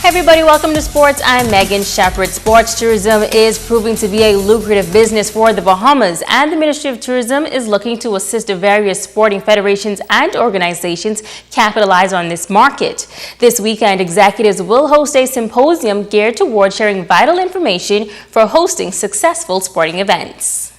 Hey everybody, welcome to Sports. I'm Megan Shepard. Sports tourism is proving to be a lucrative business for the Bahamas, and the Ministry of Tourism is looking to assist the various sporting federations and organizations capitalize on this market. This weekend, executives will host a symposium geared toward sharing vital information for hosting successful sporting events.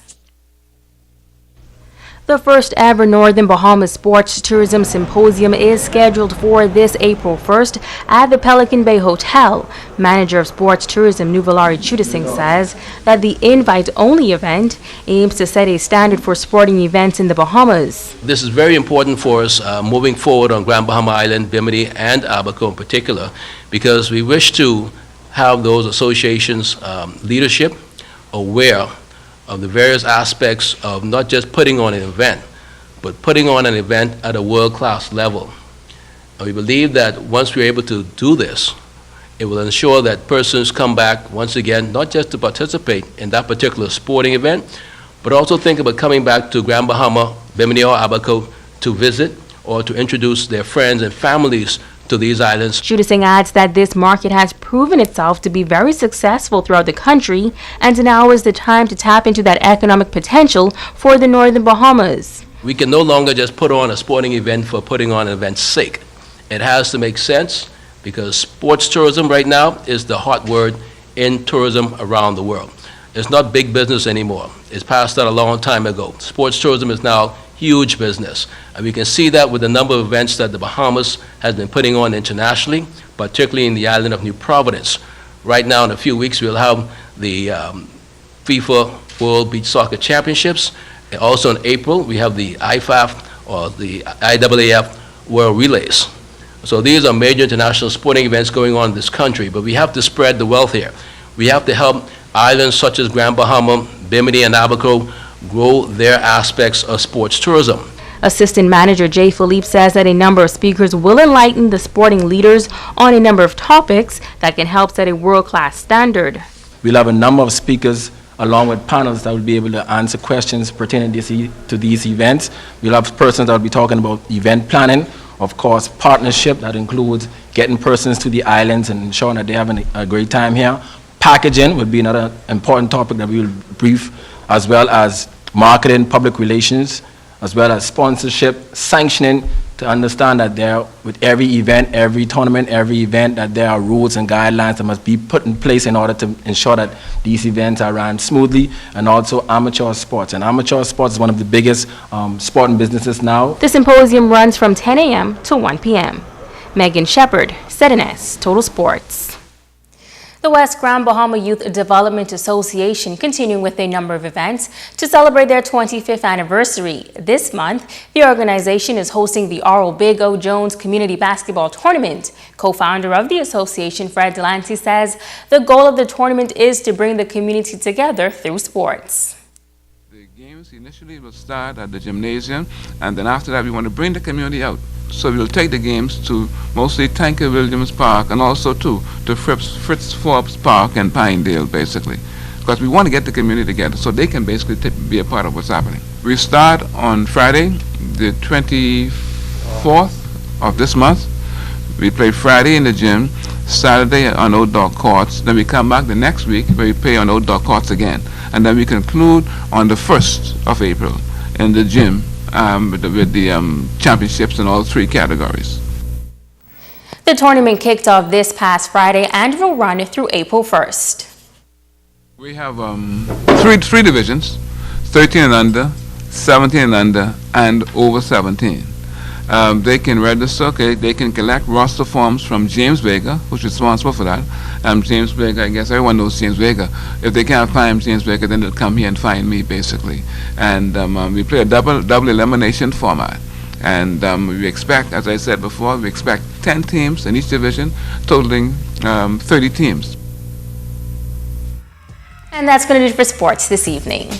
The first ever Northern Bahamas Sports Tourism Symposium is scheduled for this April 1st at the Pelican Bay Hotel. Manager of Sports Tourism Nuvolari Chudasing says that the invite-only event aims to set a standard for sporting events in the Bahamas. This is very important for us moving forward on Grand Bahama Island, Bimini, and Abaco in particular, because we wish to have those associations' leadership aware of the various aspects of not just putting on an event, but putting on an event at a world-class level. And we believe that once we're able to do this, it will ensure that persons come back once again, not just to participate in that particular sporting event, but also think about coming back to Grand Bahama, Bimini, or Abaco to visit or to introduce their friends and families to these islands. Chudasing adds that this market has proven itself to be very successful throughout the country, and now is the time to tap into that economic potential for the Northern Bahamas. We can no longer just put on a sporting event for putting on an event's sake. It has to make sense because sports tourism right now is the hot word in tourism around the world. It's not big business anymore. It's passed that a long time ago. Sports tourism is now huge business. And we can see that with the number of events that the Bahamas has been putting on internationally, particularly in the island of New Providence. Right now, in a few weeks, we'll have the FIFA World Beach Soccer Championships. And also in April, we have the IFAF, or the IAAF World Relays. So these are major international sporting events going on in this country, but we have to spread the wealth here. We have to help islands such as Grand Bahama, Bimini, and Abaco grow their aspects of sports tourism. Assistant Manager Jay Philippe says that a number of speakers will enlighten the sporting leaders on a number of topics that can help set a world-class standard. We'll have a number of speakers along with panels that will be able to answer questions pertaining to these events. We'll have persons that will be talking about event planning, of course, partnership that includes getting persons to the islands and ensuring that they're having a great time here. Packaging would be another important topic that we will brief, as well as marketing, public relations, as well as sponsorship, sanctioning, to understand that there, with every event, every tournament, every event, that there are rules and guidelines that must be put in place in order to ensure that these events are run smoothly, and also amateur sports. And amateur sports is one of the biggest sporting businesses now. The symposium runs from 10 a.m. to 1 p.m. Megan Shepard, ZNS Total Sports. The West Grand Bahama Youth Development Association continuing with a number of events to celebrate their 25th anniversary. This month, the organization is hosting the R.O. Big O. Jones Community Basketball Tournament. Co-founder of the association, Fred Delancey, says the goal of the tournament is to bring the community together through sports. The games initially will start at the gymnasium, and then after that we want to bring the community out. So we'll take the games to mostly Tanker Williams Park and also to Fritz Forbes Park and Pinedale, basically. Because we want to get the community together so they can basically be a part of what's happening. We start on Friday, the 24th of this month. We play Friday in the gym, Saturday on outdoor courts. Then we come back the next week where we play on outdoor courts again. And then we conclude on the 1st of April in the gym with the championships in all three categories. The tournament kicked off this past Friday and will run through April 1st. We have three divisions, 13 and under, 17 and under, and over 17. They can register, okay, they can collect roster forms from James Vega, who's responsible for that. James Vega, I guess everyone knows James Vega. If they can't find James Vega, then they'll come here and find me, basically. And we play a double elimination format. And we expect, as I said before, we expect 10 teams in each division, totaling 30 teams. And that's going to do it for sports this evening.